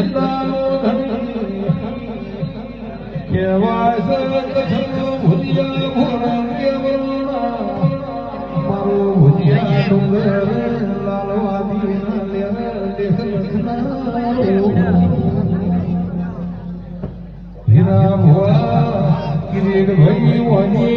જિલ્લાનો ધણી કેવાય કથનો ભુજિયા ભોળા કેવડા મારો ભુજિયા ડુંગર લાલવાદી ના દેખ લખના હીરા ભોળા કિરીટ ભાઈ વને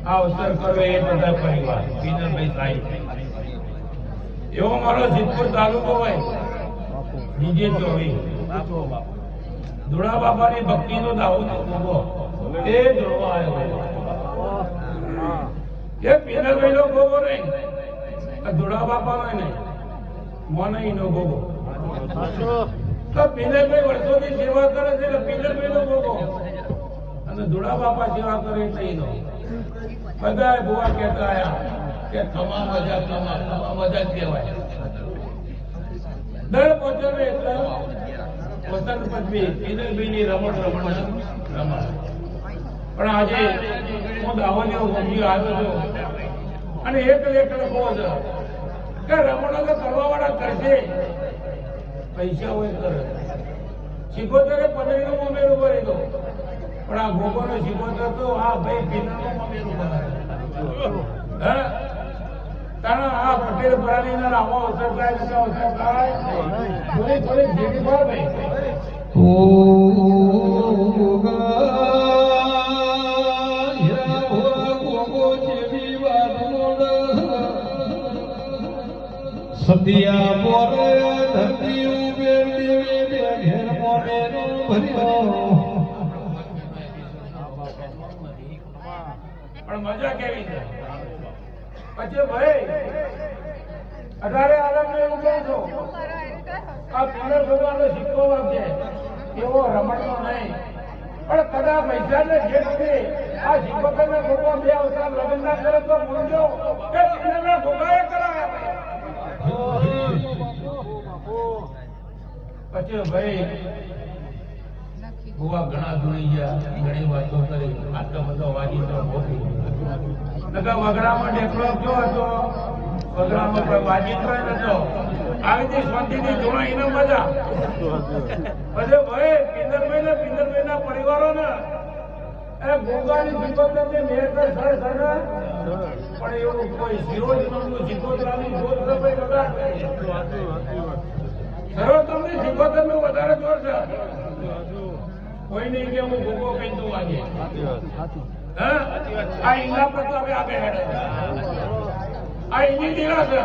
અવસર કરો એ બધા પરિવાર પીનરભાઈ સાહેબ એવો મારો સિદ્ધપુર તાલુકો હોય નીચે ચોવી ધુળા બાપાની ભક્તિનો દાવો ઉભો એ જોવા આવ્યો એ પીનરભાઈ નો ગોગો નહીં ધુળા બાપા નો નહીં મોનઈ નો ગોગો તો પીનરભાઈ વર્ષોથી સેવા કરે છે એટલે પીનરભાઈ નો ગોગો અને ધુળા બાપા સેવા કરે એટલે એનો બધા ભુવા કહેતા આયા કે તમામ મજા કહેવાય દર પોચમે એટલે વસંત પદવી પીનરભાઈની રમણ પણ આજે હું દાવોદનો ભોગી આવ્યો છું અને એક લેખ લખો છે કે રમણો તો કરવા વાળા કરશે પૈસા હોય કરે શીખોતરે પંદરીનું મમેરું ભરી દો પણ આ ગોગોનો શીખોતર તો આ ભાઈ પીનરનું મમેરું ભરાય તાણા આ પટેલ પ્રાણીના આવો અવસર થાય થોડી ભેટી પર ભાઈ ઓ સતિયા બોરે ધરતી ઉબે દેવી બે ઘેર મોને નો ભર્યો પણ મજા કેવી છે પછી ભાઈ 18 આલમ ને એવું કહું છું આ પીનર ભગવાનનો સિક્કો વાગશે એવો રમણનો નહીં પણ કદાચ પૈસાને જેટલે આ સિક્કોતરના ભગવાન બે અવતાર લગ્ન ના કરે તો મૂંઝો કે પીનરના ભોગાએ કરાયા પછી ભાઈ ભુવા ઘણા ધૂણી ગયા ઘણી વાતો કરી આટલો બધો વાજી તો મોટી નકા વગડામાં ડેકલો જો હતો વગડામાં કોઈ વાજી તો નતો આવી તે શાંતિથી જોણા એને મજા પછી ભાઈ પિંદરભાઈના પરિવારોને એ ગોગાની સિકોતરને મેરતા સર પણ એવું કોઈ શિરોજનું સિકોતરાની જોત ભાઈ વધારે સર્વોત્તમની સિકોતરનું વધારે જોર છે કોઈ નહીં કે હું ગોગો કઈ તો વાગે આ ઈંગા પ્રતાપે આગળ હેડે આ એની દીરા છે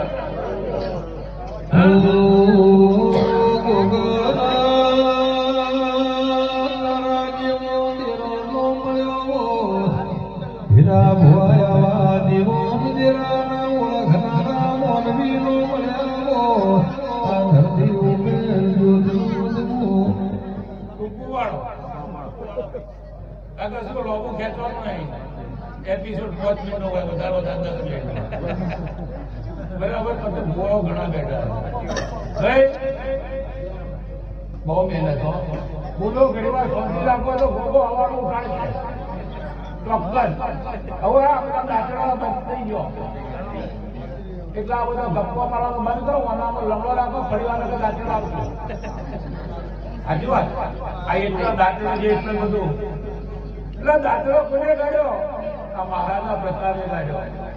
હીરા ભોયા દેવો દેરાના ઓળખના મોનવી નો મળ્યો આ ધરતી ઉમે અગર શું લોગો ખેંચવાનું નહીં એપિસોડ 5 મિનિટનો હોય વધારે 10 મિનિટ બરાબર તો બહુ ઘણા બેઠા બહુ મહેનત હો બોલો ઘણી વાર શાંતિ રાખો તો ગોગો હવાનું ઉઠાડશે ચોક્કસ હવે આપણા દાંતડા બંધ થઈ ગયો એટલે આ બધા ગપ્પા મારવાનો બંધ કરો આનામાં લંગડો રાખો ફરી વાર દાંતડા આવશે સાચી વાત આ એટલા દાંતડા જે એટલે બધું એટલે દાંતડો કોને કાઢ્યો આ મહારાજના પ્રતાપે કાઢ્યો